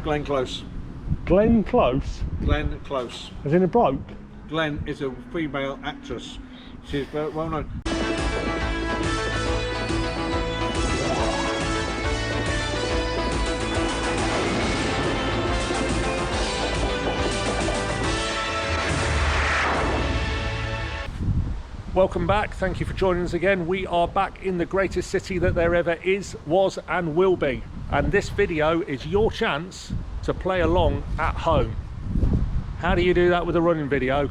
Glenn Close. Glenn Close? Glenn Close. As in a bloke? Glenn is a female actress. She's very well known. Welcome back, thank you for joining us again. We are back in the greatest city that there ever is, was and will be. And this video is your chance to play along at home. How do you do that with a running video?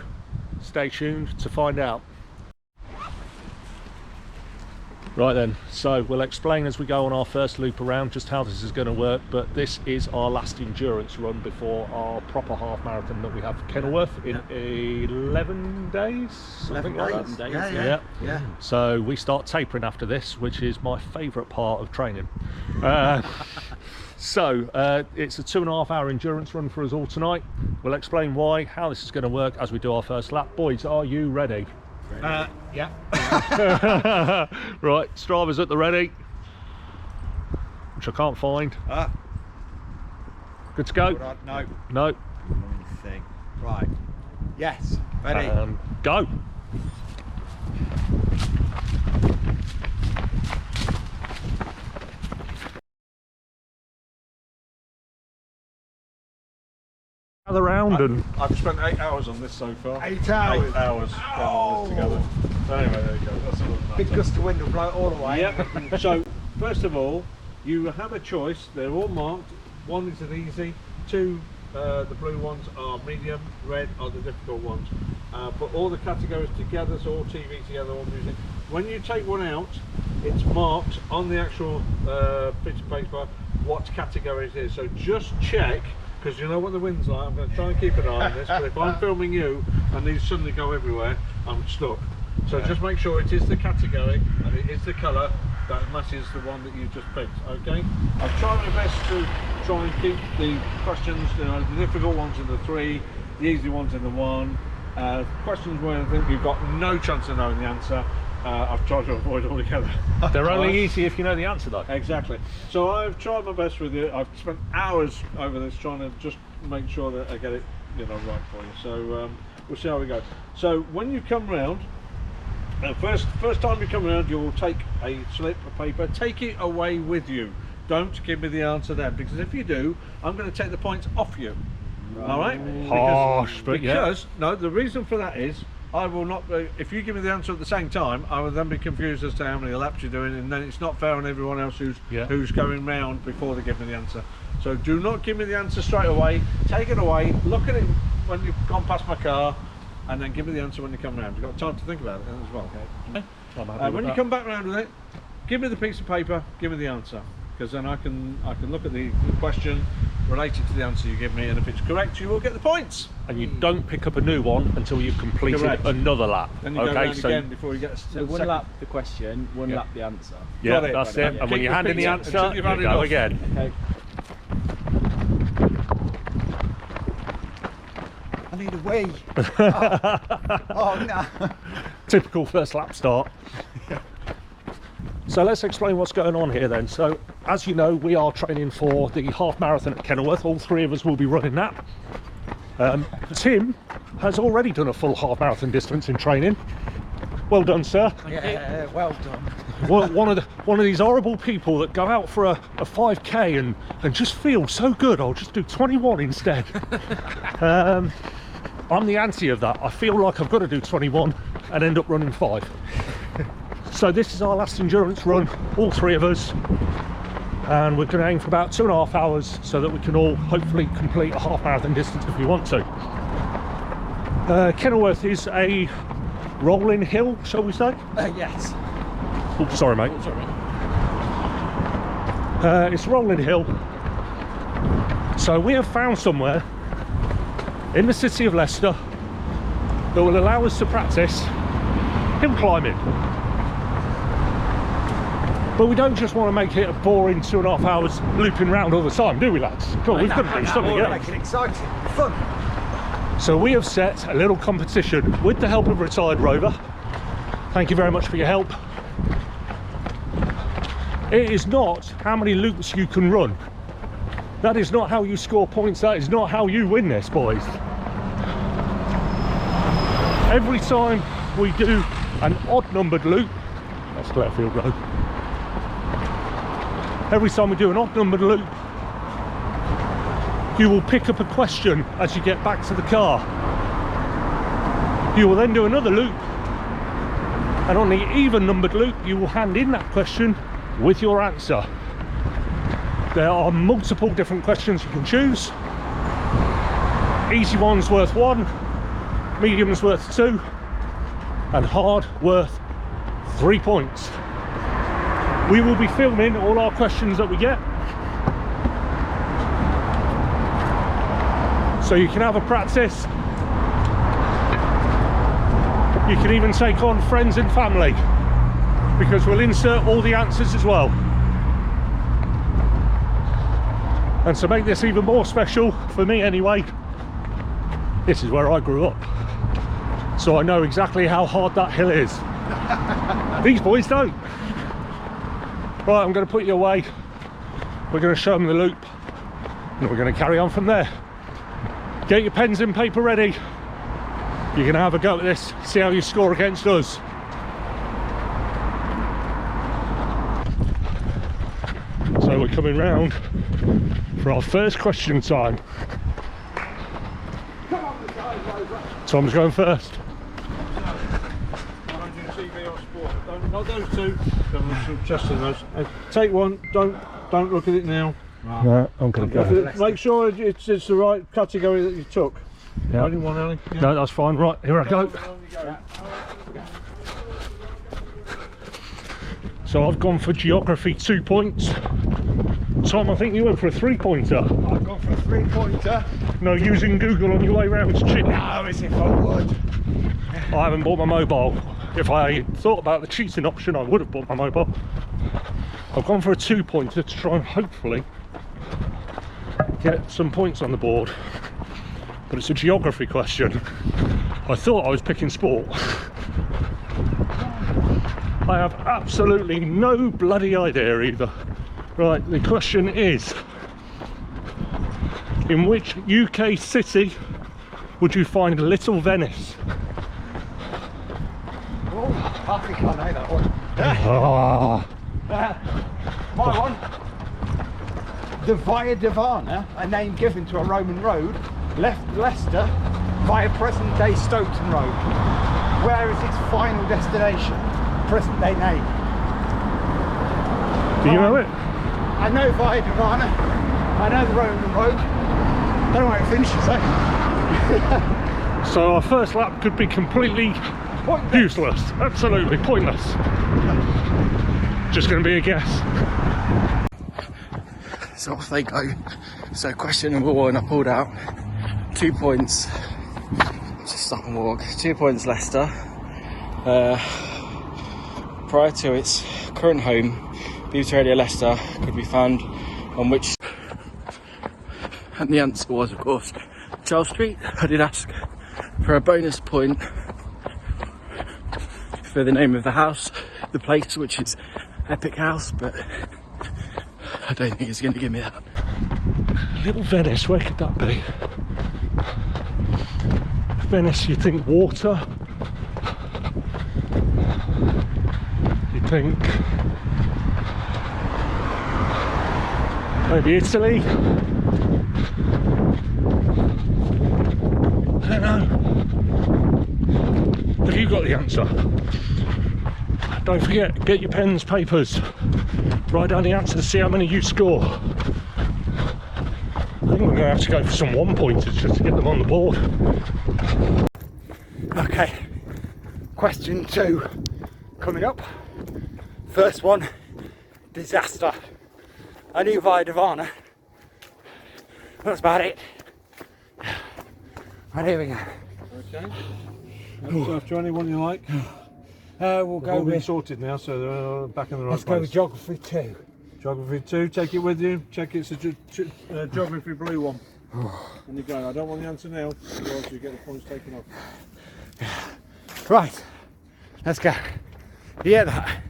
Stay tuned to find out. Right then, so we'll explain as we go on our first loop around just how this is going to work, but this is our last endurance run before our proper half marathon that we have for Kenilworth in 11 days? 11 days. Yeah. So we start tapering after this, which is my favourite part of training. So it's a 2.5 hour endurance run for us all tonight. We'll explain why, how this is going to work as we do our first lap. Boys, are you ready? Yeah. Right, Strava's at the ready, which I can't find. Good to go? No. No. Thing. Right. Yes. Ready. And go. Gather round and I've spent 8 hours on this so far. 8 hours? 8 hours all this together. So anyway, there you go. That's all that matters. Big gust of wind will blow it all away. Yep. So first of all, you have a choice. They're all marked. One is an easy. Two, the blue ones are medium. Red are the difficult ones. But all the categories together, so all TV together, all music. When you take one out, it's marked on the actual piece of paper what category it is. So just check. Because you know what the wind's like. I'm going to try and keep an eye on this, but if I'm filming you and these suddenly go everywhere, I'm stuck. So just make sure it is the category and it is the colour that matches the one that you just picked, okay? I've tried my best to try and keep the questions, the difficult ones in the 3, the easy ones in the 1. Questions where I think you've got no chance of knowing the answer, I've tried to avoid altogether. they're only easy if you know the answer though. Exactly. So I've tried my best with it. I've spent hours over this trying to just make sure that I get it, right for you. So we'll see how we go. So when you come round, first time you come around, you'll take a slip of paper. Take it away with you. Don't give me the answer then, because if you do, I'm going to take the points off you. Right. All right? Harsh, but because no, the reason for that is I will not. If you give me the answer at the same time, I will then be confused as to how many laps you're doing, and then it's not fair on everyone else who's going round before they give me the answer. So do not give me the answer straight away. Take it away. Look at it when you've gone past my car, and then give me the answer when you come round. You've got time to think about it as well. Okay. When you come back round with it, give me the piece of paper. Give me the answer, because then I can look at the question, relate it to the answer you give me, and if it's correct, you will get the points. And you don't pick up a new one until you've completed another lap. Then you go round again before you get So one lap the question, one lap the answer. Yeah, that's it. And when you hand in the answer, you go again. Okay. I need a wee. Oh no. Typical first lap start. So let's explain what's going on here then. So as you know, we are training for the half marathon at Kenilworth. All 3 of us will be running that. Tim has already done a full half marathon distance in training. Well done, sir. Yeah, well done. One of these horrible people that go out for a 5k and just feel so good. I'll just do 21 instead. I'm the anti of that. I feel like I've got to do 21 and end up running 5. So this is our last endurance run, all 3 of us, and we're going to aim for about 2.5 hours so that we can all hopefully complete a half marathon distance if we want to. Kenilworth is a rolling hill, shall we say? Yes. Oh, sorry mate. Oh, sorry. It's a rolling hill. So we have found somewhere in the city of Leicester that will allow us to practice hill climbing. But we don't just want to make it a boring 2.5 hours looping round all the time, do we, lads? Come on, we've got to do something else. Make it exciting, fun. So we have set a little competition with the help of Retired Rover. Thank you very much for your help. It is not how many loops you can run. That is not how you score points. That is not how you win this, boys. Every time we do an odd numbered loop, that's Clearfield Road. Every time we do an odd numbered loop, you will pick up a question as you get back to the car. You will then do another loop, and on the even numbered loop you will hand in that question with your answer. There are multiple different questions you can choose. Easy one's worth 1, medium's worth 2, and hard worth 3 points. We will be filming all our questions that we get, so you can have a practice. You can even take on friends and family, because we'll insert all the answers as well. And to make this even more special, for me anyway, this is where I grew up. So I know exactly how hard that hill is. These boys don't. Right, I'm going to put you away. We're going to show them the loop, and we're going to carry on from there. Get your pens and paper ready. You're going to have a go at this, see how you score against us. So we're coming round for our first question time. Tom's going first. Not those two. Just in those. Take one. Don't look at it now. No, I'm going to go. Make sure it's the right category that you took. Yeah. Only one, Ellie. Yeah. No, that's fine. Right, here I go. So I've gone for geography 2 points. Tom, I think you went for a 3-pointer. I've gone for a 3-pointer. No, using Google on your way round to cheat. No, as if I would. I haven't bought my mobile. If I thought about the cheating option, I would have bought my mobile. I've gone for a 2-pointer to try and hopefully get some points on the board. But it's a geography question. I thought I was picking sport. I have absolutely no bloody idea either. Right, the question is, in which UK city would you find Little Venice? Oh, I think I know that one. My one. The Via Divana, a name given to a Roman road, left Leicester via present-day Stoketon Road. Where is its final destination? Present-day name. Do you know it? I know Via Divana. I know the Roman road. Don't know where it finishes though. So our first lap could be completely Pointless. useless. Absolutely pointless. Just going to be a guess. So off they go. So question number 1, I pulled out 2 points. Just stop and walk. 2 points Leicester. Prior to its current home, BBC Radio Leicester could be found on which? And the answer was, of course, Charles Street. I did ask for a bonus point for the name of the house, the place, which is Epic House, but I don't think it's going to give me that. Little Venice, where could that be? Venice, you think water? You think maybe Italy? I don't know. Have you got the answer? Don't forget, get your pens, papers, write down the answer to see how many you score. I think we're going to have to go for some 1-pointers just to get them on the board. Okay, question 2 coming up. First one, disaster. I knew Via Divana. That's about it. Right, here we go. Okay. After anyone you like. We'll go All been with, sorted now, so they're back in the right let's place. go with geography 2. Geography 2, take it with you. Check it's a geography blue one. And you go. I don't want the answer now, otherwise you get the points taken off. Right, let's go. You hear that?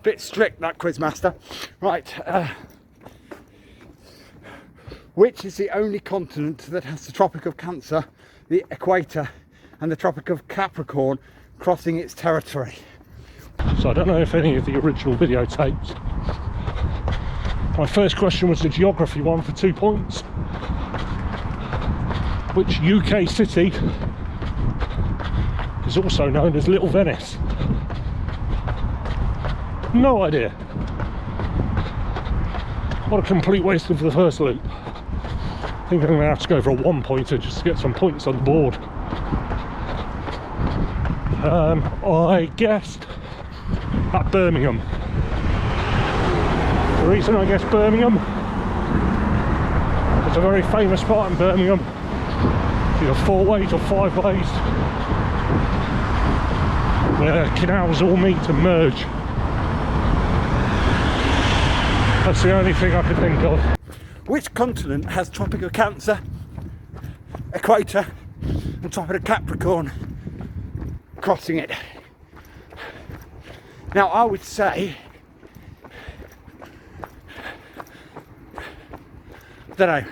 Bit strict, that quiz master. Right, Which is the only continent that has the Tropic of Cancer, the equator, and the Tropic of Capricorn crossing its territory? So I don't know if any of the original videotapes. My first question was the geography one for 2 points. Which UK city is also known as Little Venice? No idea. What a complete waste of the first loop. I think I'm going to have to go for a 1 pointer just to get some points on the board. I guessed at Birmingham. The reason I guessed Birmingham, there's a very famous part in Birmingham, either 4 ways or 5 ways, where canals all meet and merge. That's the only thing I could think of. Which continent has Tropic of Cancer, equator, and Tropic of Capricorn crossing it? Now I would say, I don't know,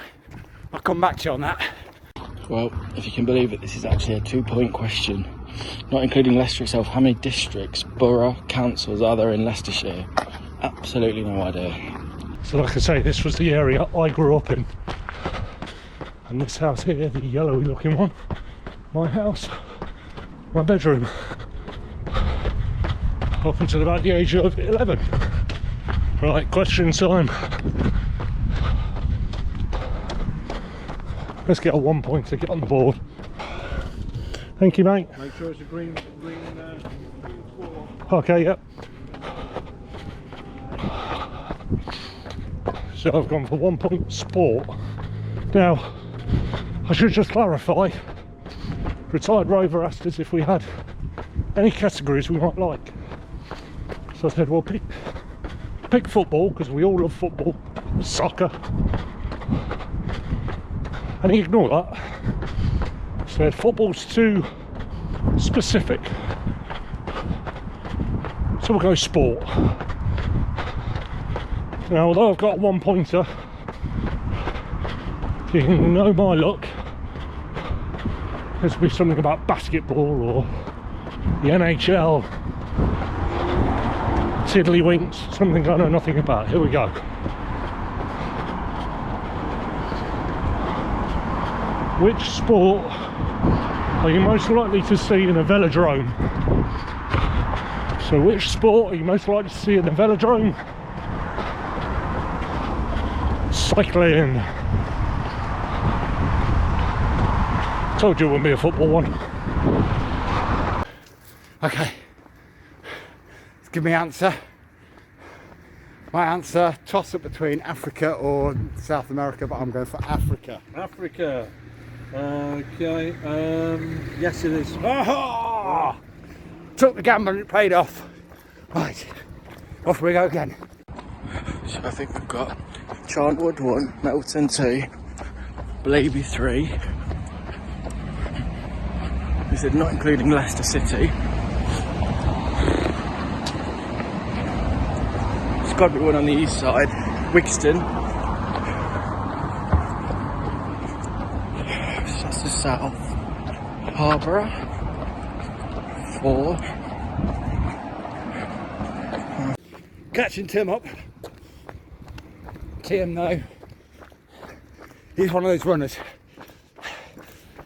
I'll come back to you on that. Well, if you can believe it, this is actually a 2 point question. Not including Leicester itself, how many districts, borough, councils are there in Leicestershire? Absolutely no idea. So like I say, this was the area I grew up in. And this house here, the yellowy looking one, my house, my bedroom. Up until about the age of 11. Right, question time. Let's get a 1 point to get on the board. Thank you, mate. Make sure it's a green score. Okay, yep. So I've gone for 1 point sport. Now, I should just clarify, retired rover asked us if we had any categories we might like. So I said, well, pick football, because we all love football, soccer. And he ignored that. Said football's too specific. So we'll go sport. Now, although I've got 1 pointer, you can know my luck. There's be something about basketball or the NHL, tiddlywinks, something I know nothing about. Here we go. Which sport are you most likely to see in a velodrome? So which sport are you most likely to see in a velodrome? Cycling. Told you it wouldn't be a football one. Okay, let's give me an answer. My answer, toss up between Africa or South America, but I'm going for Africa. Africa. Okay. Yes, it is. Oh! Took the gamble and it paid off. Right, off we go again. So I think we've got Chantwood 1, Melton 2, Blaby 3. We said not including Leicester City. There's got to be one on the east side, Wigston. That's the south. Harborough 4. Catching Tim up. Tim though, he's one of those runners.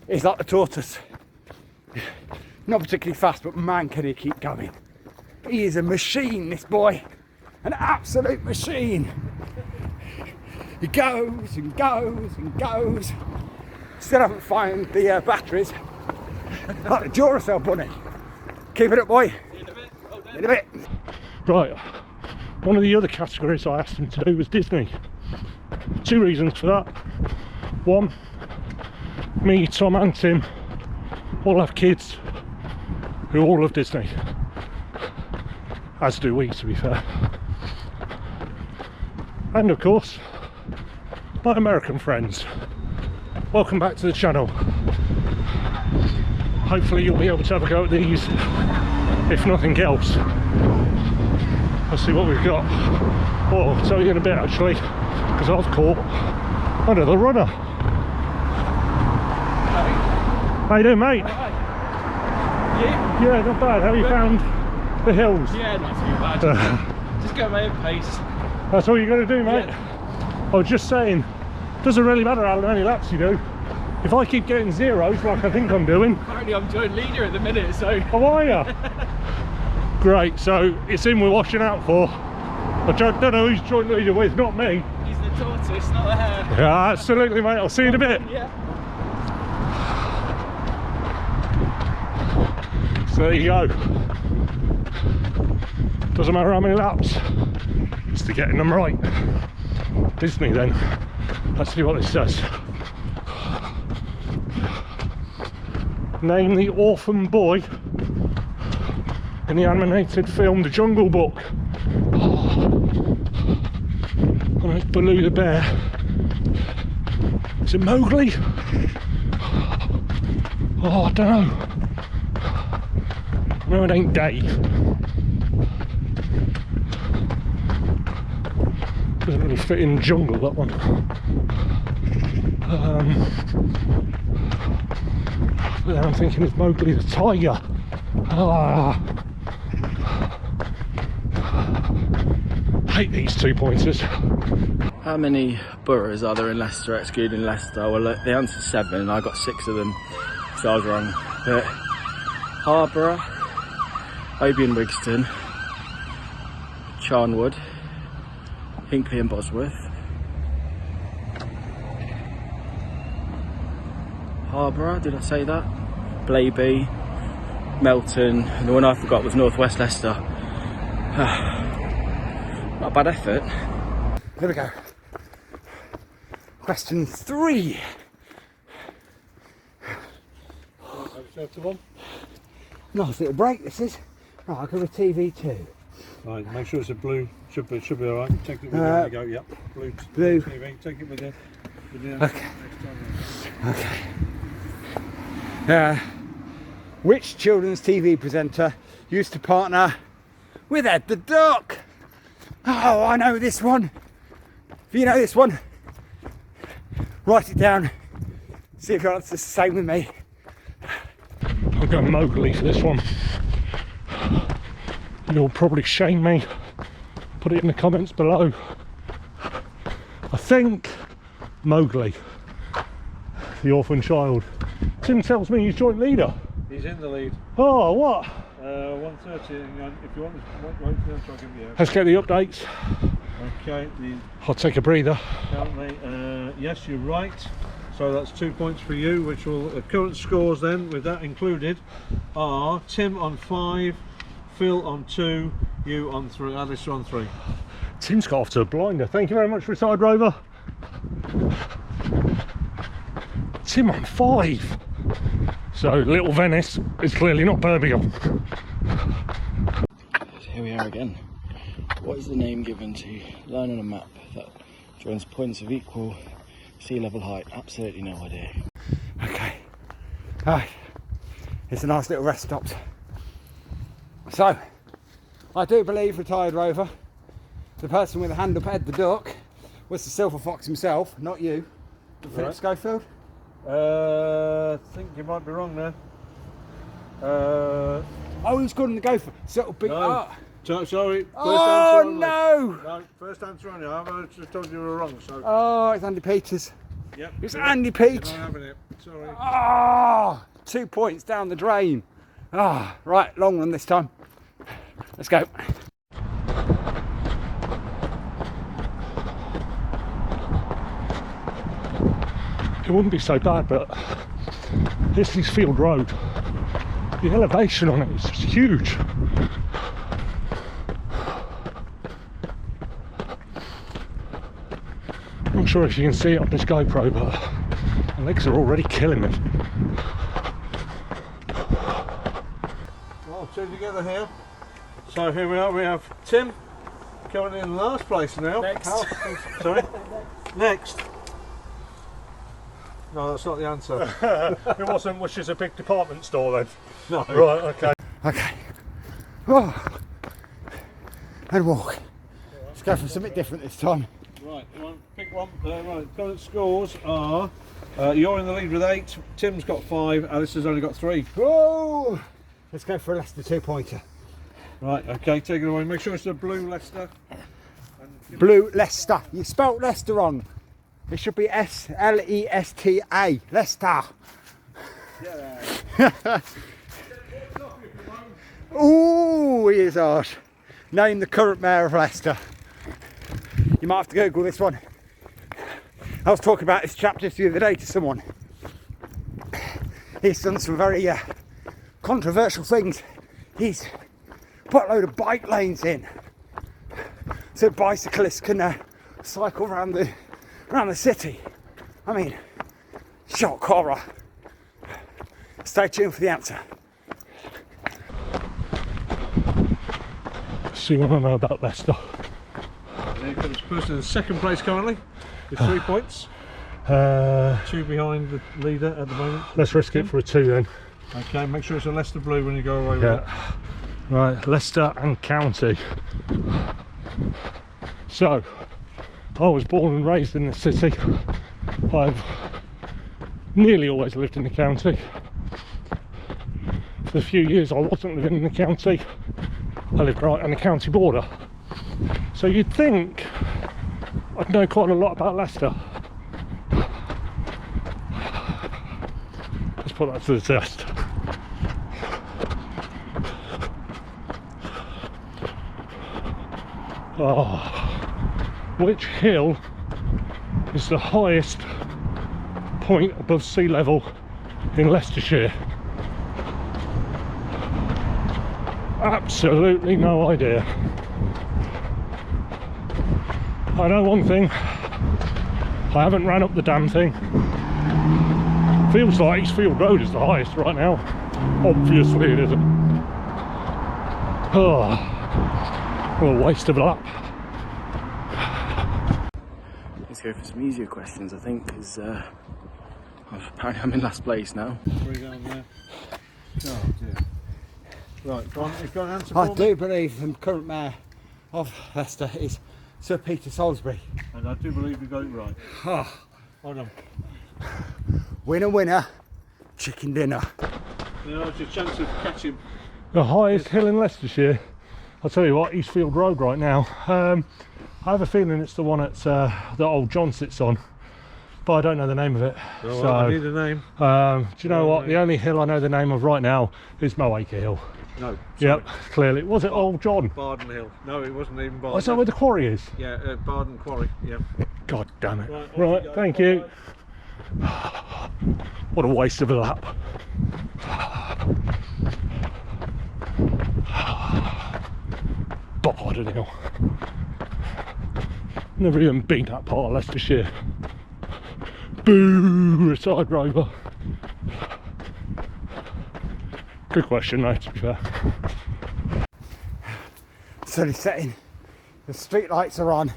He's like the tortoise. Not particularly fast, but man can he keep going. He is a machine, this boy. An absolute machine. He goes and goes and goes. Still haven't found the batteries. Like the Duracell bunny. Keep it up, boy. In a bit. Right, one of the other categories I asked him to do was Disney. 2 reasons for that. One, me, Tom and Tim all have kids who all love Disney. As do we, to be fair. And of course, my American friends. Welcome back to the channel. Hopefully you'll be able to have a go at these, if nothing else. Let's see what we've got. Oh, I'll tell you in a bit actually, because I've caught Under the runner. How you doing, mate? Yeah, not bad. How you found the hills? Yeah, not too bad. Just go at my own pace. That's all you got to do, mate. Yeah. I was just saying, doesn't really matter how many laps you do. If I keep getting zeros like I think I'm doing. Apparently I'm joint leader at the minute, so. How are you? Great, so it's him we're watching out for. I don't know who's joint leader with, not me. He's the tortoise, not the hare. Yeah, absolutely, mate. I'll see you in a bit. Yeah. So there you go. Doesn't matter how many laps, it's to getting them right. Disney then. Let's see what this says. Name the orphan boy in the animated film The Jungle Book. And it's Baloo the bear. Is it Mowgli? Oh, I don't know. No, it ain't Dave. Doesn't really fit in the jungle, that one. But then I'm thinking it's Mowgli the tiger. Hate these 2 pointers. How many boroughs are there in Leicester, excluding Leicester? Well, the answer's 7. I got 6 of them, so I was wrong. But Harborough, Oby and Wigston, Charnwood, Hinckley and Bosworth, Harborough, did I say that? Blaby, Melton, and the one I forgot was North West Leicester. Not a bad effort. Here we go. Question 3. Nice little break this is. Right, I'll go with TV2. Right, make sure it's a blue. Should be alright. Take it with you. There you go. Yep. Blue. TV. Take it with you. Okay. Okay. Which children's TV presenter used to partner with Ed the Duck? Oh, I know this one. If you know this one, write it down. See if your answer's the same with me. I'll go Mowgli for this one. You'll probably shame me. Put it in the comments below. I think Mowgli, the orphan child. Tim tells me he's joint leader. He's in the lead. Oh, what? 1:30. If you want to wait for them, I'll give you. Let's get the updates. Okay. I'll take a breather. Currently, yes, you're right. So that's 2 points for you, which will current scores then, with that included, are Tim on 5, Phil on 2, you on 3, Alice on 3. Tim's got off to a blinder. Thank you very much, Retired Rover. Tim on 5. So Little Venice is clearly not Birmingham. Here we are again. What is the name given to line on a map that joins points of equal sea level height? Absolutely no idea. Okay. Right. It's a nice little rest stop. So, I do believe, Retired Rover, the person with the hand up Ed the Duck was the Silver Fox himself, not you. Philip Schofield? I think you might be wrong there. Oh, he's good on the gopher. So it'll be. No. Sorry. First Oh, answer only. no! No, first answer only. I've just told you were wrong. So. Oh, it's Andy Peters. Yep. It's Andy You're Peters. not having it. Sorry. Ah, 2 points down the drain. Ah, right, long run this time. Let's go. It wouldn't be so bad, but this is Field Road. The elevation on it is just huge. I'm not sure if you can see it on this GoPro, but my legs are already killing me. Well, two together here. So here we are. We have Tim currently in last place now. Next. Sorry. Next. No, that's not the answer. It wasn't, which is a big department store then? No. Right, okay. Okay. Oh. And walk. Let's go for something different this time. Right. You want to pick One, right, current scores are you're in the lead with 8, Tim's got 5, Alistair's only got 3. Whoa! Let's go for a Leicester 2-pointer. Right, okay, take it away. Make sure it's a blue Leicester. Blue Leicester. You spelt Leicester wrong. It should be S-L-E-S-T-A. Leicester. Yeah. Ooh, he is hard. Name the current mayor of Leicester. You might have to Google this one. I was talking about this chap just the other day to someone. He's done some very controversial things. He's put a load of bike lanes in so bicyclists can cycle around the city. I mean, shock horror. Stay tuned for the answer. So you want to know about Leicester? There comes the person in second place currently with 3 points. 2 behind the leader at the moment. Let's risk it for a 2 then. Okay, make sure it's a Leicester blue when you go away with it. Yeah. Right, Leicester and County. So, I was born and raised in the city. I've nearly always lived in the county. For the few years I wasn't living in the county, I lived right on the county border. So you'd think I'd know quite a lot about Leicester. Let's put that to the test. Oh, which hill is the highest point above sea level in Leicestershire? Absolutely no idea. I know one thing, I haven't ran up the damn thing. Feels like Eastfield Road is the highest right now. Obviously it isn't. Oh, what a waste of a lap. Let's go for some easier questions, I think, because apparently I'm in last place now. 3 down there. Oh dear. Right, go on, you've got an answer for I me? do believe the current mayor of Leicester is Sir Peter Salisbury. And I do believe you got it right. Oh, Hold on. winner, winner, chicken dinner. There's a chance of catching. The highest hill in Leicestershire, I'll tell you what, Eastfield Road right now. I have a feeling it's the one that old John sits on, but I don't know the name of it. Oh, so I need a name. do you know what? The only hill I know the name of right now is Moacre Hill. No. Yep, clearly. Was it old John? Barden Hill. No, it wasn't even Barden. Oh, is that where the quarry is? Yeah, Barden Quarry. Yeah. God damn it. Right, Right, go. thank you. What a waste of a lap. Barden Hill. Never even been that part of Leicestershire. Boo, retired rover. Good question though, to be fair. Sun is setting, the street lights are on.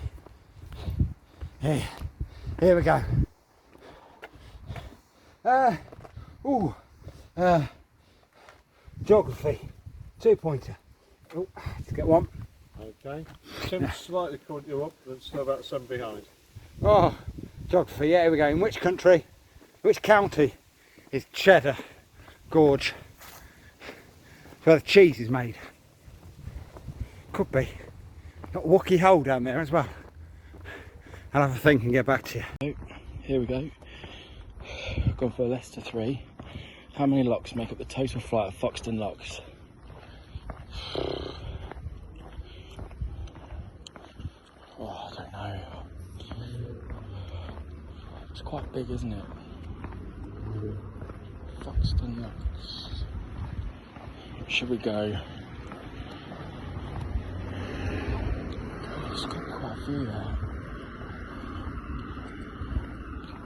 Here we go. Geography, 2-pointer. Oh, let's get one. Okay. Tim's slightly caught you up, but still about 7 behind. Oh, geography, yeah, here we go. In which country, which county is Cheddar Gorge? Where the cheese is made. Could be. Got a Wookie hole down there as well. I'll have a think and get back to you. Here we go. Gone for a Leicester 3. How many locks make up the total flight of Foxton locks? Oh, I don't know. It's quite big, isn't it? Foxton locks. Should we go? It's got quite a few there.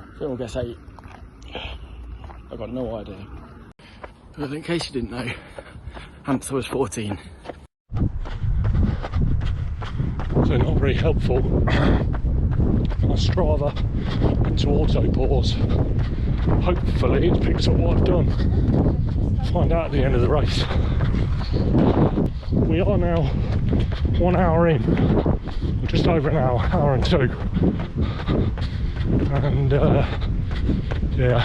I think we'll guess 8. I've got no idea. But in case you didn't know, answer was 14. So not very helpful. My Strava into auto pause. Hopefully it picks up what I've done. Find out at the end of the race. we are now 1 hour in, just over an hour and 2, and yeah,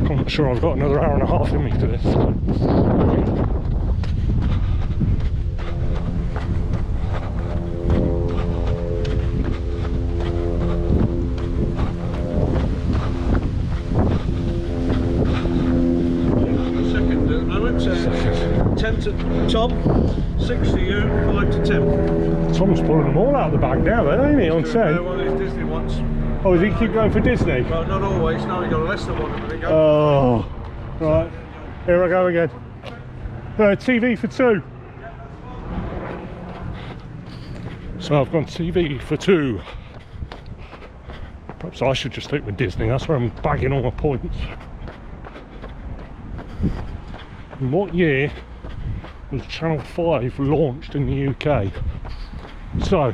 I'm not sure I've got another hour and a half in me to this. Second, 10 to Tom, 6 to you, 5 to Tim. Tom's pulling them all out of the bag now, then, ain't he, on 10? One of his Disney ones. Oh, does he keep going for Disney? Well, not always. Now we got a Leicester one. Oh, right. Here I go again. TV for 2. So I've gone TV for 2. Perhaps I should just stick with Disney. That's where I'm bagging all my points. In what year was Channel 5 launched in the UK? So,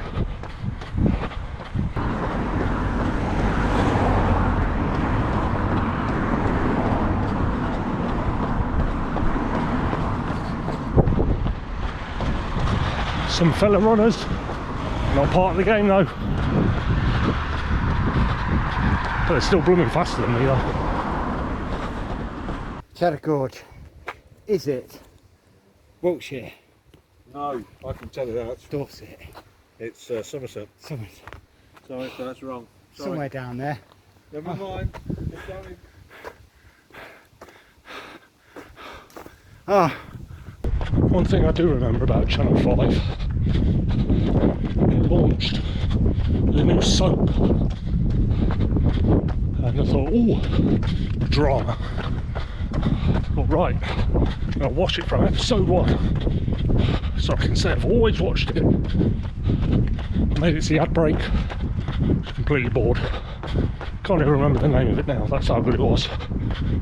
some fella runners, not part of the game though, but they're still blooming faster than me though. Cheddar Gorge. Is it Wiltshire? No, I can tell you that. Dorset? It's Somerset. Somewhere, Sorry, that's wrong. Sorry. somewhere down there. Never mind. Keep going. Ah, One thing I do remember about Channel 5, it launched the new soap, and I thought, oh, drama. All right, I'll watch it from episode 1, so I can say I've always watched it. I made it to the ad break, was completely bored. Can't even remember the name of it now, that's how good it was.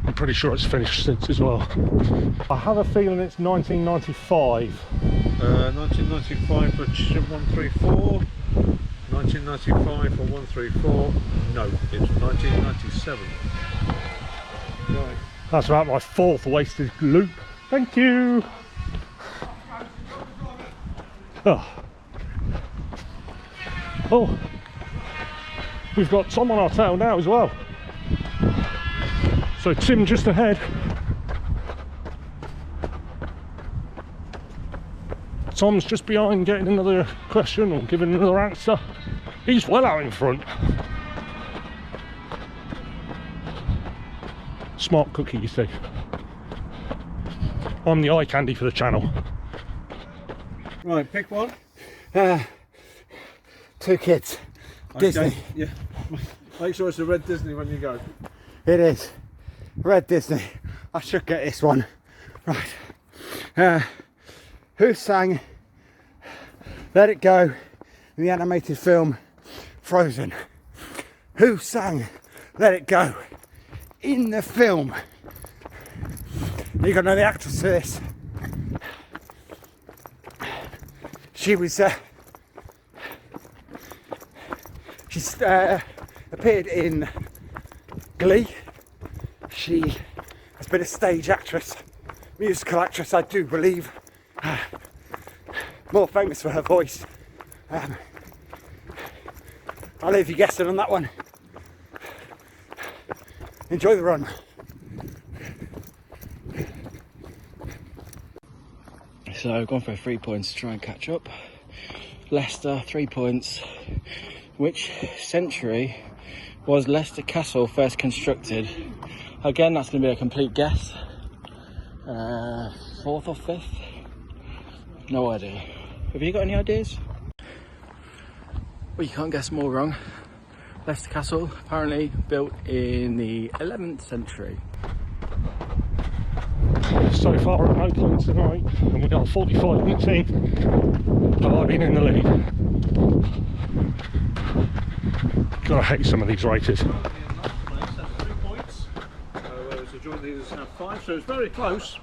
I'm pretty sure it's finished since as well. I have a feeling it's 1995. 1995 for 134. 1995 for 134. No, it's 1997. Right. That's about my 4th wasted loop. Thank you. Oh, we've got Tom on our tail now as well. So Tim just ahead. Tom's just behind getting another question or giving another answer. He's well out in front. Smart cookie, you see. I'm the eye candy for the channel. Right, pick one. 2 kids. Disney. Okay, yeah. Make sure it's a red Disney when you go. It is. Red Disney. I should get this one. Right. Who sang Let It Go in the animated film Frozen? Who sang Let It Go in the film? You gotta know the actress for this. She was she's appeared in Glee. She has been a stage actress, musical actress, I do believe. More famous for her voice. I'll leave you guessing on that one. Enjoy the run. So I've gone for 3 points to try and catch up. Leicester, 3 points. Which century was Leicester Castle first constructed? Again, that's going to be a complete guess. 4th or 5th? No idea. Have you got any ideas? Well, you can't guess more wrong. Leicester Castle, apparently built in the 11th century. So far at no points tonight, and we got 45 minutes in, but I've been in the lead. Gotta hate some of these races. 3 points. Whereas the joint leaders have 5, so it's very close.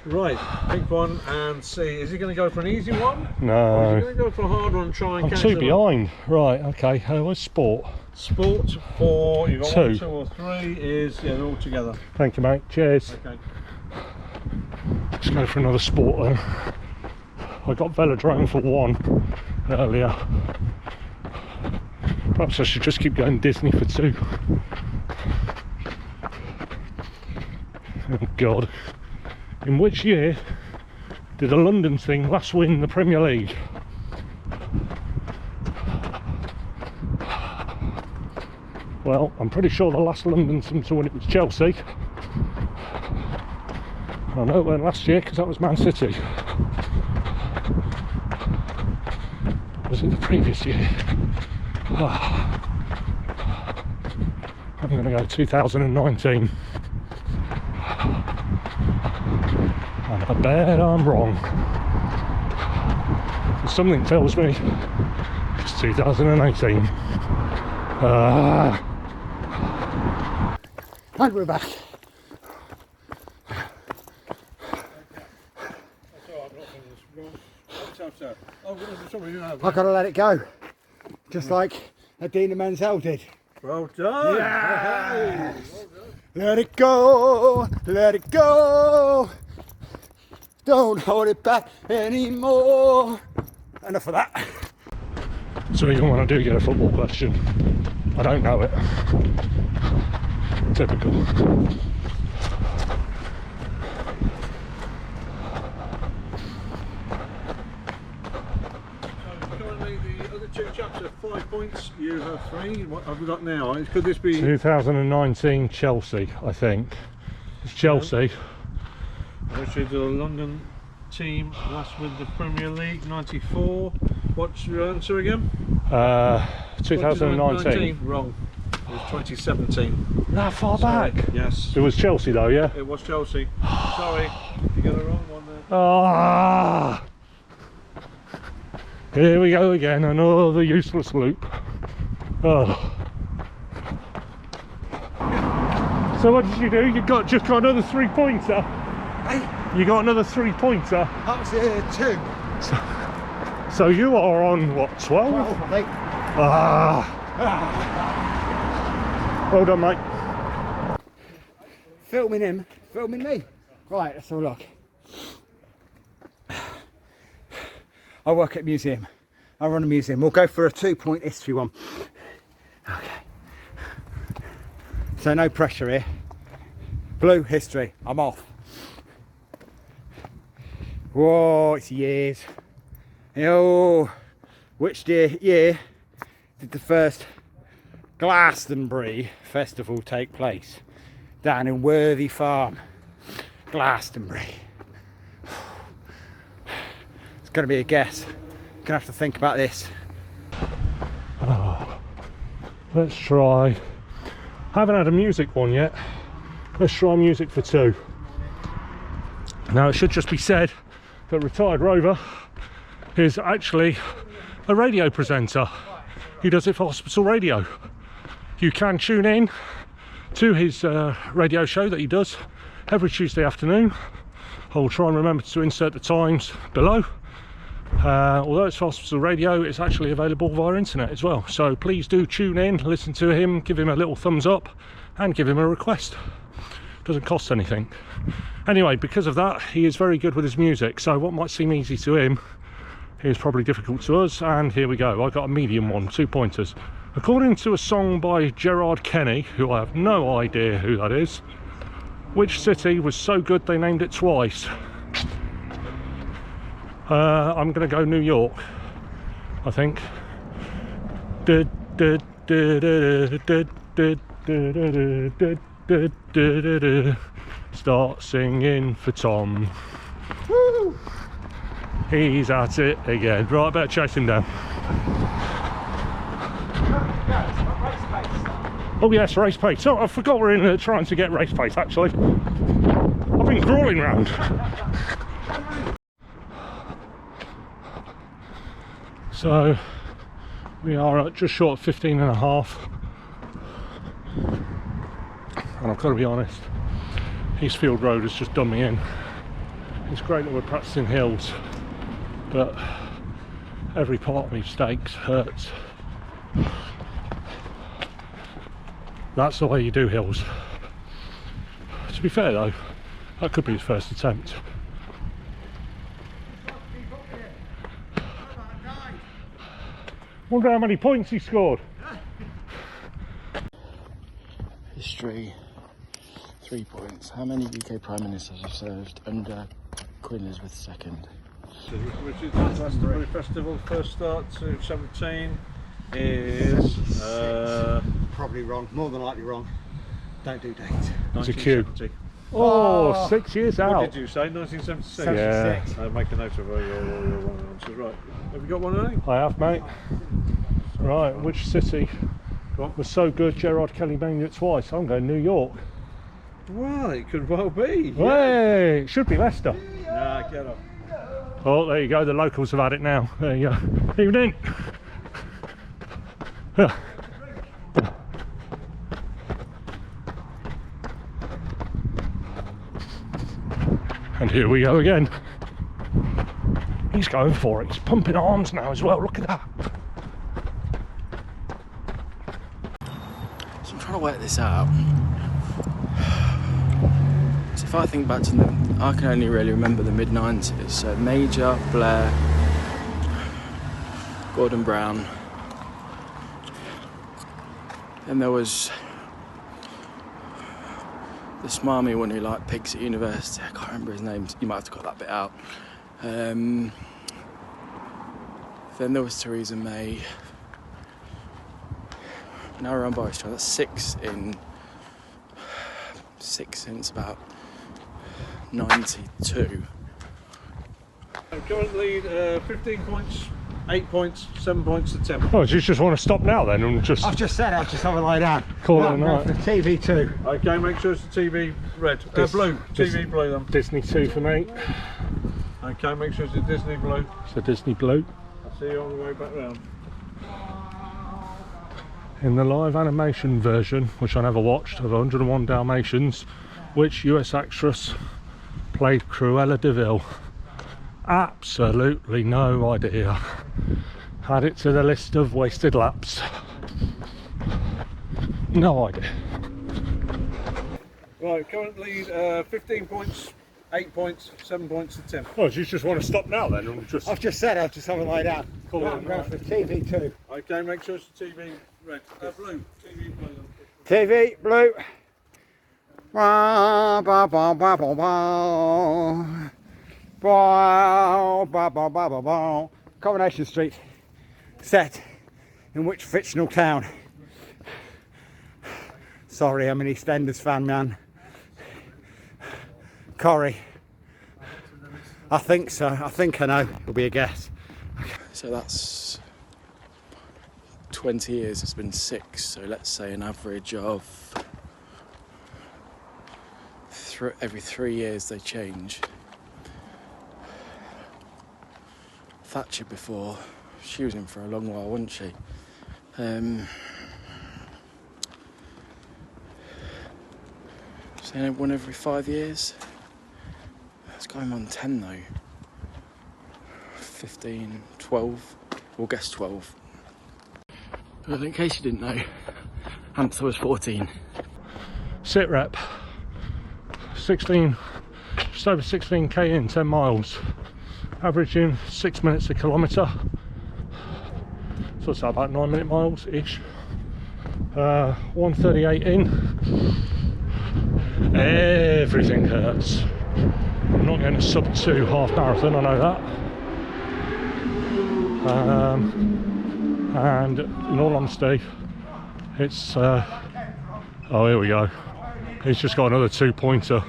Right, pick one and see. Is he going to go for an easy one? Or is he No, going to go for a hard one and try and I'm catch 2 them? behind. Right, okay, where's sport? Sport 4, you've got 2. 1, 2 or 3 is, yeah, they're all together. Thank you, mate. Cheers. Okay. Let's go for another sport then. I got Velodrome for 1 earlier. Perhaps I should just keep going Disney for 2. Oh God. In which year did a London team last win the Premier League? Well, I'm pretty sure the last London team to win it was Chelsea. I know it weren't last year because that was Man City. Was it the previous year? I'm going to go 2019. And I bet I'm wrong. Something tells me it's 2018. And we're back. I've got to let it go. Just like Adina Menzel did. Well done. Yeah. Let it go, let it go. Don't hold it back anymore. Enough of that. So even when I do get a football question, I don't know it. Typical. Currently the other 2 chaps have 5 points, you have 3. What have we got now? Could this be 2019 Chelsea, I think. It's Chelsea. which is the London team last with the Premier League, 94. What's your answer again? 2019. Wrong. It was 2017. That far Sorry. back? Yes. It was Chelsea though, yeah? It was Chelsea. Sorry, you got the wrong one there. Ah! Here we go again, another useless loop. Oh. So what did you do? You just got another 3-pointer. Hey, You got another 3-pointer. that was 2. So you are on what, 12? 12, I think. Ah. Well done, mate. Filming him, filming me. Right, let's have a look. I work at a museum. I run a museum. We'll go for a 2-point history one. Okay. So no pressure here. Blue history. I'm off. Whoa, it's years. Oh, which year did the first Glastonbury festival take place? Down in Worthy Farm, Glastonbury. It's going to be a guess. Gonna have to think about this. Oh, let's try. I haven't had a music one yet. Let's try music for 2. Now it should just be said that Retired Rover is actually a radio presenter. He does it for Hospital Radio. You can tune in to his radio show that he does every Tuesday afternoon. I'll try and remember to insert the times below. Although it's for Hospital Radio, it's actually available via internet as well. So please do tune in, listen to him, give him a little thumbs up and give him a request. Doesn't cost anything. Anyway, because of that, he is very good with his music. So what might seem easy to him is probably difficult to us. And here we go. I got a medium one, 2 pointers. According to a song by Gerard Kenny, who I have no idea who that is, which city was so good they named it twice? I'm going to go New York, I think. Start singing for Tom. Woo! He's at it again. Right, better chase him down. Oh yes, race pace. Oh, I forgot we're in trying to get race pace actually. I've been crawling round. So we are at just short of 15.5. And I've got to be honest, Eastfield Road has just done me in. It's great that we're practicing hills, but every part of me stakes hurts. That's the way you do hills. To be fair though, that could be his first attempt. Wonder how many points he scored. History, 3 points. How many UK Prime Ministers have served under Queen Elizabeth II? Which is the Glastonbury Festival. First start to 17 is Probably wrong, more than likely wrong. Don't do dates. It's a Q. 1970. Oh, 6 years out. What did you say? 1976? Yeah. Make a note of your wrong answers. Right. Have you got one, Ernie? I have, mate. Right, which city Go on. was so good Gerard Kelly named it twice? I'm going New York. Well, it could well be. Hey, it should be Leicester. Nah, get off. Oh, there you go. The locals have had it now. There you go. Evening. And here we go again. He's going for it. He's pumping arms now as well. Look at that. So I'm trying to work this out. So if I think back to I can only really remember the mid-90s. So Major, Blair, Gordon Brown. Then there was the smarmy one who liked pigs at university. I can't remember his name. You might have to cut that bit out. Then there was Theresa May. Now we're on Boris Johnson. That's six since about 92. Current lead 15 points, 8 points, 7 points to 10. Oh, do you just want to stop now then and just I've just said I'll just have a lie down. call it a I'm night? going for TV2. Okay, make sure it's the TV red. Blue. TV blue then. Disney 2 for me. Okay, make sure it's a Disney blue. It's a Disney Blue. I'll see you on the way back round. In the live animation version, which I never watched, of 101 Dalmatians, which US actress played Cruella de Vil? Absolutely no idea. Add it to the list of wasted laps. No idea. Right, current lead 15 points, 8 points, 7 points to 10. Oh, do you just want to stop now then and just I've just said I'll just have a lie down. call it a I'm going night? for TV2. Okay, make sure it's the TV red. Blue. TV blue then. TV, blue. Ba, ba, ba, ba, ba, ba. Ba, ba, ba, ba, ba, ba. Coronation Street, set in which fictional town? Sorry, I'm an EastEnders fan, man. Corrie. I think so. I think I know. It'll be a guess. So that's 20 years, it's been 6, so let's say an average of every 3 years they change. Thatcher before, she was in for a long while, wasn't she? So one every 5 years. It's going on 10 though. 15, 12, we'll guess 12. Well, in case you didn't know, Hampshire was 14. Sit rep. 16, just over 16k in 10 miles. Averaging 6 minutes a kilometre. So it's about 9-minute miles ish. 138 in. Everything hurts. I'm not going to sub 2 half marathon, I know that. And in all honesty, it's oh, here we go. He's just got another 2-pointer.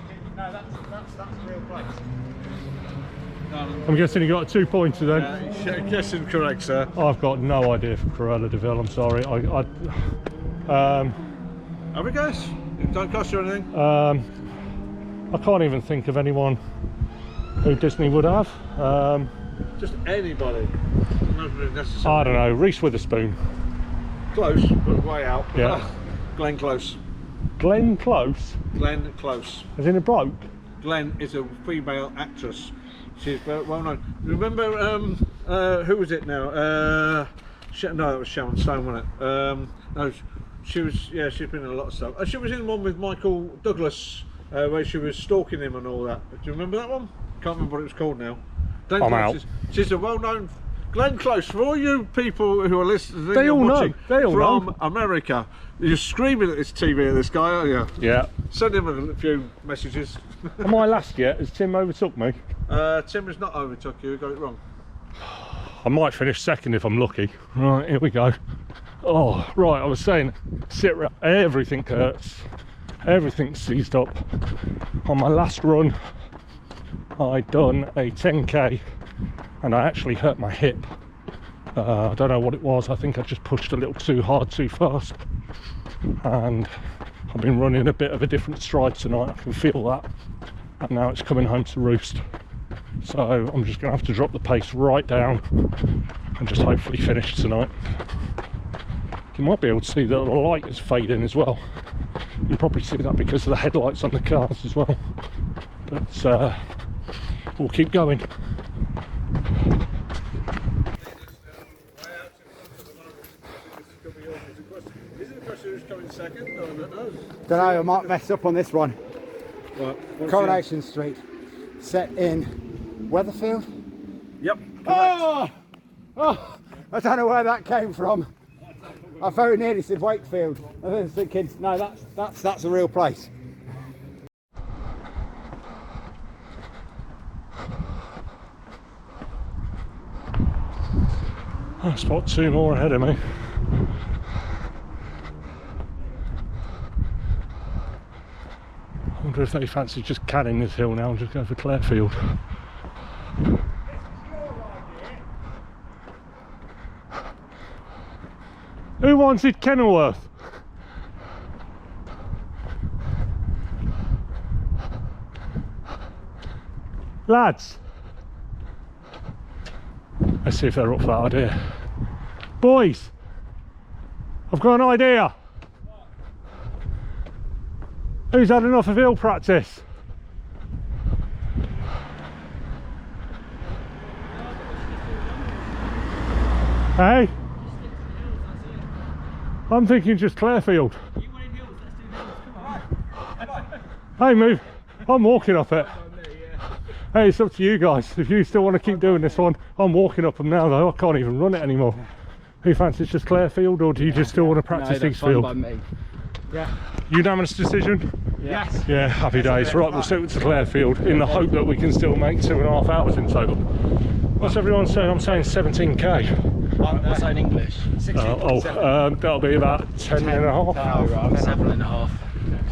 I'm guessing he got a 2-pointer then. Guessing correct, sir. I've got no idea for Cruella de Vil, I'm sorry. Have a guess? It don't cost you anything. I can't even think of anyone who Disney would have. Just anybody. Nobody necessarily. I don't know, Reese Witherspoon. Close, but way out. Yeah. Glenn Close. Glenn Close, Glenn Close. as in a bloke. Glenn is a female actress. She's very well known. Remember, who was it now? No, that was Sharon Stone, wasn't it? No, she was. Yeah, she's been in a lot of stuff. She was in one with Michael Douglas, where she was stalking him and all that. Do you remember that one? Can't remember what it was called now. I'm out. She's a well-known Glenn Close, for all you people who are listening, They all know. watching They all from know. America, you're screaming at this TV at this guy, aren't you? Yeah. Send him a few messages. Am I last yet? Has Tim overtook me? Tim has not overtook you, got it wrong. I might finish second if I'm lucky. Right, here we go. Oh, right, I was saying, everything hurts. Everything's seized up. On my last run, I done a 10k and I actually hurt my hip. I don't know what it was. I think I just pushed a little too hard, too fast. And I've been running a bit of a different stride tonight. I can feel that. And now it's coming home to roost. So I'm just going to have to drop the pace right down and just hopefully finish tonight. You might be able to see that the light is fading as well. You probably see that because of the headlights on the cars as well. But we'll keep going. Is it a question who's coming second? I don't know. Don't know, I might mess up on this one. Right, Coronation Street, set in Weatherfield. Yep. Oh! I don't know where that came from. I very nearly said Wakefield. I was thinking, no, that's a real place. I spot 2 more ahead of me. I wonder if they fancy just canning this hill now and just go for Clarefield. Who wanted Kenilworth? Lads, let's see if they're up for that idea. Boys, I've got an idea. Who's had enough of hill practice? Hey? I'm thinking just Clarefield. Hey, move. I'm walking up it. Hey, it's up to you guys. If you still want to keep doing this one, I'm walking up them now though. I can't even run it anymore. Who fancies just Clarefield, or do you just still want to practice Eastfield? By me. Yeah. Unanimous decision? Yes. Yeah, happy days. Right, we'll stick to Clarefield in the hope that we can still make 2.5 hours in total. What's everyone saying? I'm saying 17k. What's that in English? That'll be about 10 and a half. Oh, right, 7.5.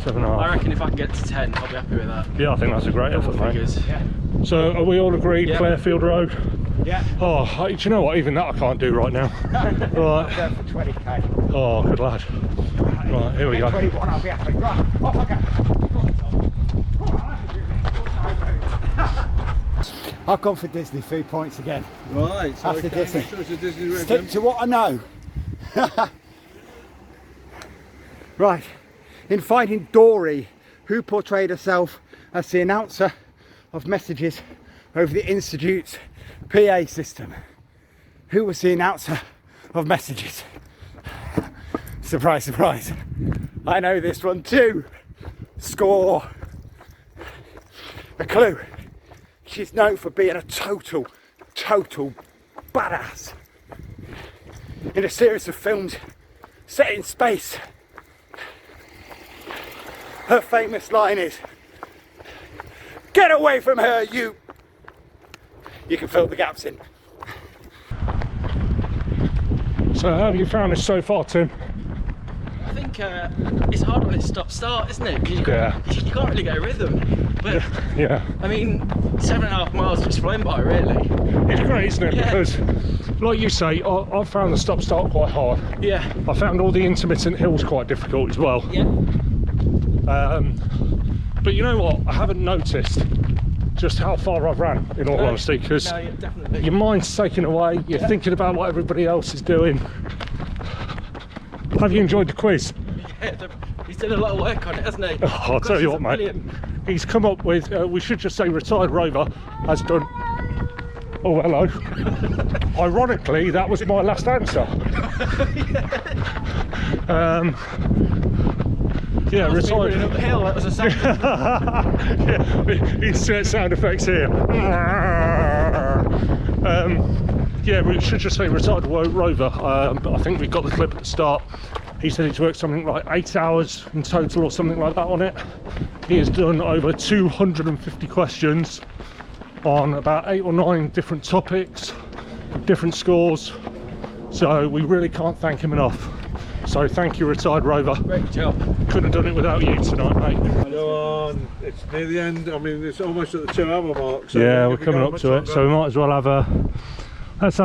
7.5. I reckon if I can get to 10, I'll be happy with that. Yeah, I think that's a great effort, mate. Figures. So, are we all agreed? Yeah. Clarefield Road? Yeah. Oh, do you know what? Even that I can't do right now. Right. Go for 20k. Oh, good lad. Right, here we go. 21, I'll be happy. Right, off I go. I've gone for Disney food points again. Right, so After Disney. make sure it's a Disney Red Stick to what I know. Right, in Finding Dory, who portrayed herself as the announcer of messages over the Institute's PA system? Who was the announcer of messages? Surprise, surprise. I know this one too. Score. A clue. She's known for being a total badass. In a series of films set in space, her famous line is, "Get away from her, you." You can fill the gaps in. So, how have you found this so far, Tim? I think it's hard when it's stop-start, isn't it? 'Cause you can't really get a rhythm. But Yeah. I mean, 7.5 miles just flown by, really. It's great, isn't it? Yeah. Because, like you say, I found the stop-start quite hard. Yeah. I found all the intermittent hills quite difficult as well. Yeah. But you know what? I haven't noticed just how far I've ran, in all honesty, because No, yeah, definitely. your mind's taken away, you're thinking about what everybody else is doing. Have you enjoyed the quiz? Yeah, he's done a lot of work on it, hasn't he? Oh, I'll tell you what, mate. Brilliant. He's come up with, we should just say retired rover has done. Oh, hello. Ironically, that was my last answer. Yeah, retired. Running uphill, that was a second. Yeah, insert sound effects here. Yeah, we should just say retired rover. But I think we got the clip at the start. He said he's worked something like 8 hours in total or something like that on it. He has done over 250 questions on about 8 or 9 different topics, different scores. So we really can't thank him enough. So thank you, retired rover. Great job. Couldn't have done it without you tonight, mate. Go on, it's near the end. I mean, it's almost at the 2 hour mark. So Yeah, we're coming up to it, so we might as well have a. Let's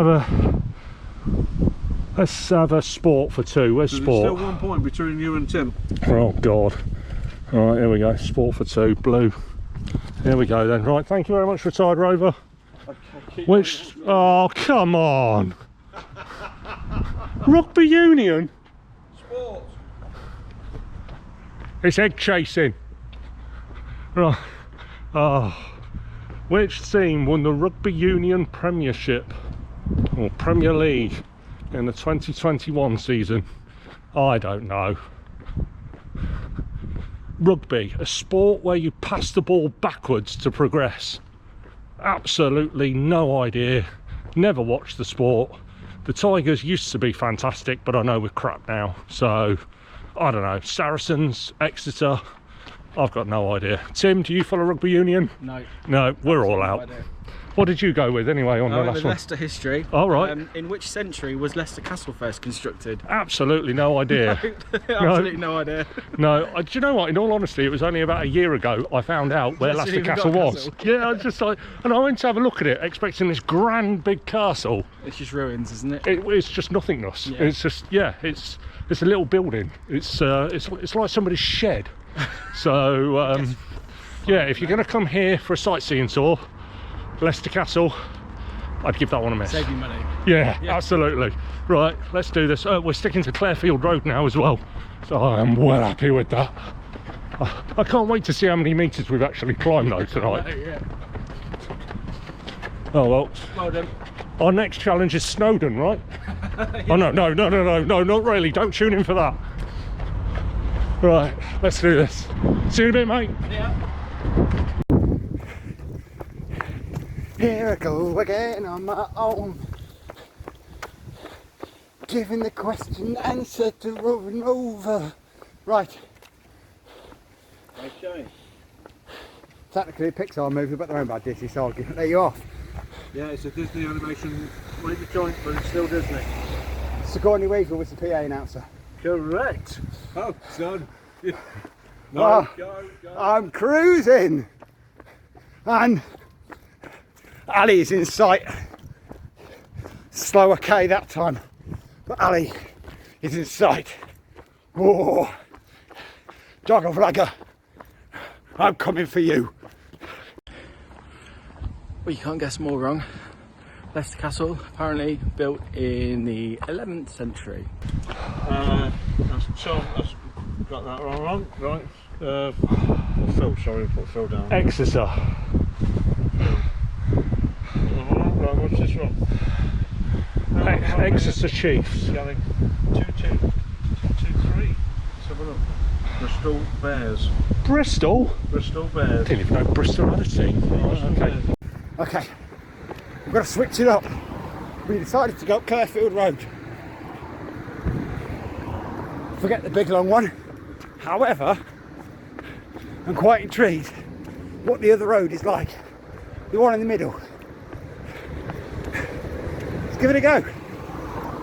have a sport for 2. Where's There's sport? still 1 point between you and Tim. Oh God. All right, here we go. Sport for 2, blue. Here we go then. Right, thank you very much, retired rover. Which? Oh, come on. Rugby union. Sport. It's egg chasing. Right. Oh. Which team won the Rugby Union Premiership or Premier League in the 2021 season? I don't know. Rugby, a sport where you pass the ball backwards to progress. Absolutely no idea. Never watched the sport. The Tigers used to be fantastic, but I know we're crap now. So, I don't know. Saracens, Exeter, I've got no idea. Tim, do you follow rugby union? No. No, we're all No out. idea. What did you go with anyway on the Oh, last with one? Leicester history. Oh, right. In which century was Leicester Castle first constructed? Absolutely no idea. Absolutely no idea. No, do you know what? In all honesty, it was only about a year ago I found out where Hasn't Leicester even Castle got a was. castle. Yeah, I just like, and I went to have a look at it, expecting this grand big castle. It's just ruins, isn't it? It's just nothingness. Yeah. It's just it's a little building. It's like somebody's shed. So yeah, if you're going to come here for a sightseeing tour, Leicester Castle, I'd give that one a miss. Save you money. Yeah, Yeah. absolutely. Right, let's do this. We're sticking to Clarefield Road now as well, so I am well happy with that. I can't wait to see how many metres we've actually climbed though tonight. Yeah. Oh well. Well done. Our next challenge is Snowdon, right? Oh no, not really. Don't tune in for that. Right, let's do this. See you in a bit, mate. Yeah. Here I go again on my own, giving the question answer to over and over. Right. Okay. Technically a Pixar movie, but they're owned by Disney, so I'll let you off. Yeah, it's a Disney animation. Make the joint, but it's still Disney. Sigourney Weaver was the PA announcer. Correct. Oh, son. Yeah. No, Oh, go. I'm cruising, and Ali's in sight. Slower K that time, but Ali is in sight. Whoa, jogger flagger, I'm coming for you. Well, you can't guess more wrong. Leicester Castle, apparently built in the 11th century. That's got that wrong. Right. Phil, sorry, put Phil down. Exeter. Right, what's this one? Exeter Chiefs. Going 2-2, 2-3. Let's have a look. Bristol Bears. Bristol? Bristol Bears. Didn't even know Bristol had a team. Right, okay. Okay, we're going to switch it up. We decided to go up Clarefield Road. Forget the big long one. However, I'm quite intrigued what the other road is like. The one in the middle. Let's give it a go.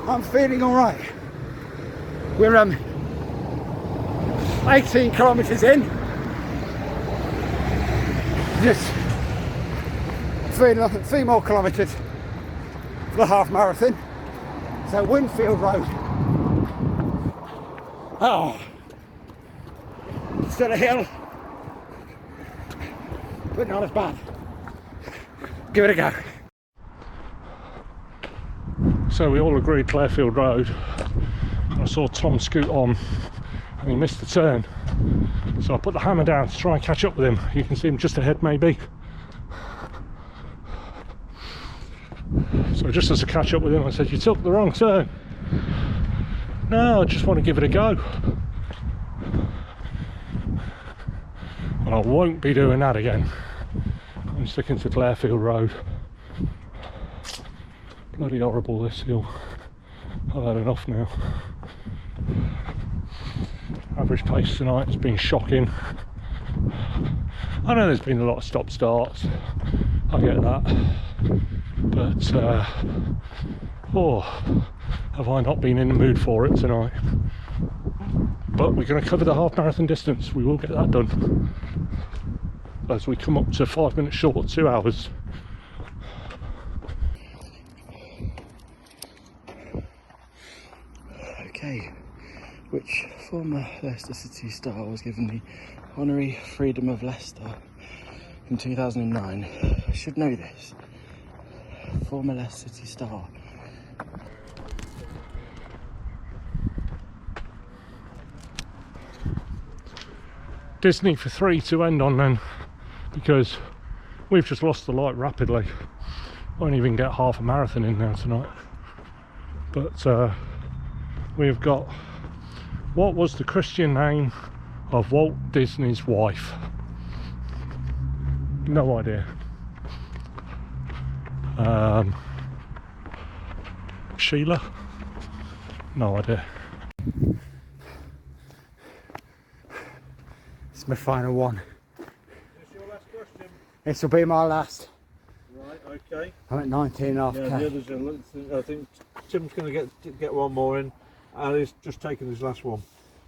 I'm feeling all right. We're 18 kilometres in. Just 3 more kilometres for the half marathon. So Winfield Road. Oh, still a hill, but not as bad. Give it a go. So we all agreed Clarefield Road. I saw Tom scoot on and he missed the turn. So I put the hammer down to try and catch up with him. You can see him just ahead maybe. So just as I catch up with him I said, "You took the wrong turn." "No, I just want to give it a go." And I won't be doing that again. I'm sticking to Clarefield Road. Bloody horrible this hill. I've had enough now. Average pace tonight has been shocking. I know there's been a lot of stop starts, I get that, but oh, have I not been in the mood for it tonight. But we're going to cover the half marathon distance, we will get that done as we come up to 5 minutes short, 2 hours. Okay, which former Leicester City star was given the Honorary Freedom of Leicester in 2009? I should know this. Former Leicester City star. Disney for 3 to end on then, because we've just lost the light rapidly. Won't even get half a marathon in now tonight. But we've got, what was the Christian name of Walt Disney's wife? No idea. Sheila? No idea. It's my final one. Is this your last question? This will be my last. Right, okay. I'm at 19.5k. Yeah, the others are, I think Tim's going to get one more in, and he's just taken his last one.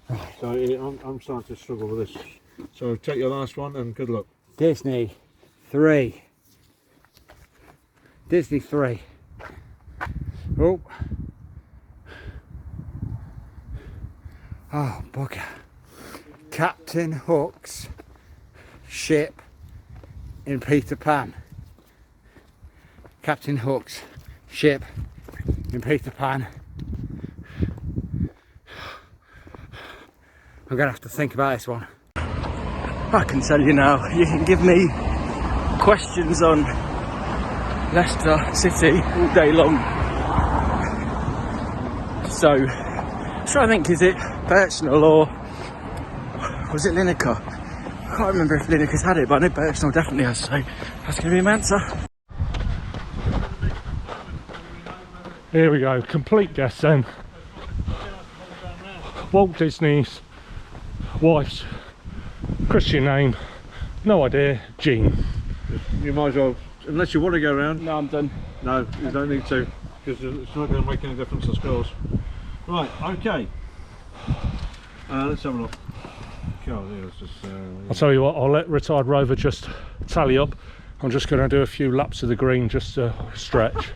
Right. So I'm starting to struggle with this. So take your last one and good luck. Disney 3. Disney 3. Oh. Oh, bugger. Captain Hook's ship in Peter Pan. Captain Hook's ship in Peter Pan. I'm gonna have to think about this one. I can tell you now, you can give me questions on Leicester City all day long. So, I'm trying to think, is it Birchnell or was it Lineker? I can't remember if Lineker's had it, but I know Birchnell definitely has, so that's going to be my answer. Here we go, complete guess then. Walt Disney's wife's Christian name, no idea, Jean. You might as well, unless you want to go around. No, I'm done. No, you don't need to, because it's not going to make any difference to scores. Right, okay. Let's have a look. God, yeah, it's just, I'll tell you what, I'll let retired Rover just tally up. I'm just going to do a few laps of the green just to stretch.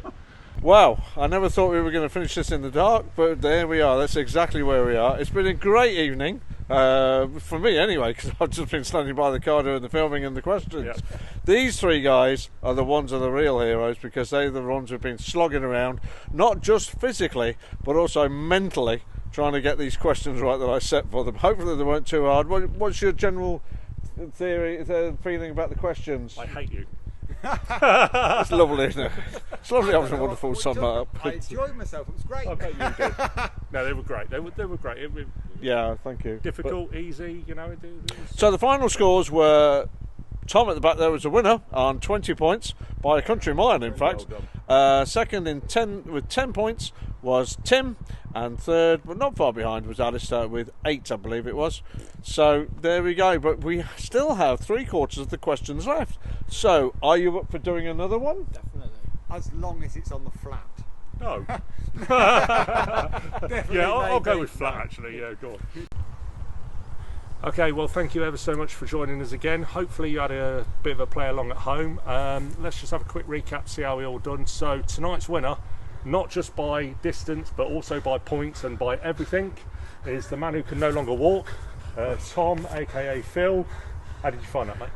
Wow, I never thought we were going to finish this in the dark, but there we are. That's exactly where we are. It's been a great evening, for me anyway, because I've just been standing by the car doing the filming and the questions. Yep. These three guys are the ones that are the real heroes, because they're the ones who've been slogging around, not just physically, but also mentally, trying to get these questions right that I set for them. Hopefully they weren't too hard. What's your general feeling about the questions? I hate you. It's lovely, isn't it? It's lovely having a wonderful summer up. I enjoyed myself, it was great. I bet you did. No, they were great. They were great. It was Yeah, thank you. difficult, easy, you know. It was... So the final scores were Tom at the back there was a winner on 20 points by a country mile, in fact. Second with 10 points was Tim, and third, but not far behind, was Alistair with 8, I believe it was. So there we go, but we still have 3/4 of the questions left. So are you up for doing another one? Definitely. As long as it's on the flat. No. Definitely. Yeah, I'll go maybe. with flat actually. Yeah, go on. Okay, well, thank you ever so much for joining us again. Hopefully you had a bit of a play along at home. Let's just have a quick recap, see how we all done. So tonight's winner, not just by distance but also by points and by everything, is the man who can no longer walk, Tom, aka Phil. How did you find that, mate?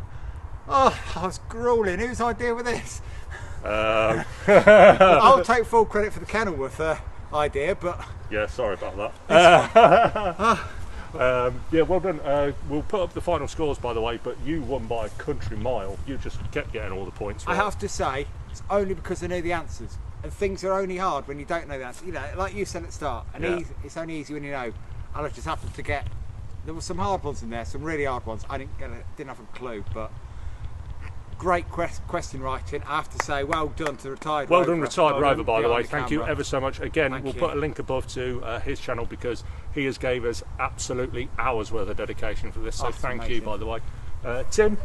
Oh, I was grueling. Whose idea was this? I'll take full credit for the Kenilworth idea, but Yeah, sorry about that. Yeah, well done. We'll put up the final scores, by the way, but you won by a country mile. You just kept getting all the points right. I have to say, it's only because I know the answers. And things are only hard when you don't know the answer. You know, like you said at the start, and Yeah. it's only easy when you know. And I just happened to get, there were some hard ones in there, some really hard ones. I didn't have a clue, but great question writing. I have to say, well done to retired. Well rover. done, retired Well rover, done by the way. behind Thank you camera. ever so much. Again, Thank we'll you. put a link above to his channel because he has gave us absolutely hours worth of dedication for this. So That's thank you, amazing. by the way. Tim,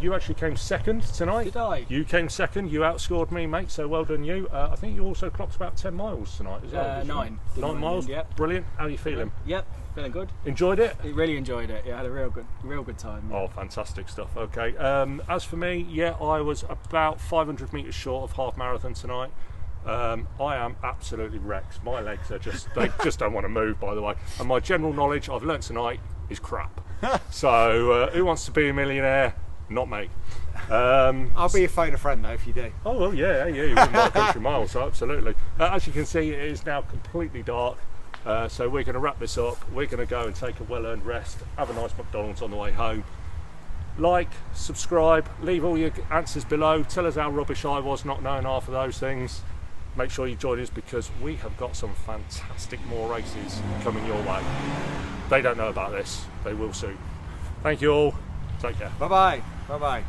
you actually came second tonight. Did I? You came second. You outscored me, mate. So well done, you. I think you also clocked about 10 miles tonight as well. did you? 9. 9 miles. Yep. Brilliant. How are you feeling? Yep. Feeling good. Enjoyed it? Really enjoyed it. Yeah, had a real good time. Yeah. Oh, fantastic stuff. Okay. As for me, yeah, I was about 500 metres short of half marathon tonight. I am absolutely wrecked. My legs are they just don't want to move, by the way. And my general knowledge I've learnt tonight is crap. So, who wants to be a millionaire? Not me. I'll be a phone a friend though if you do. Oh, well, yeah, you wouldn't like country miles, so absolutely. As you can see, it is now completely dark. So we're going to wrap this up. We're going to go and take a well-earned rest, have a nice McDonald's on the way home. Like, subscribe, leave all your answers below. Tell us how rubbish I was not knowing half of those things. Make sure you join us because we have got some fantastic more races coming your way. They don't know about this. They will soon. Thank you all. Take care. Bye bye. Bye bye.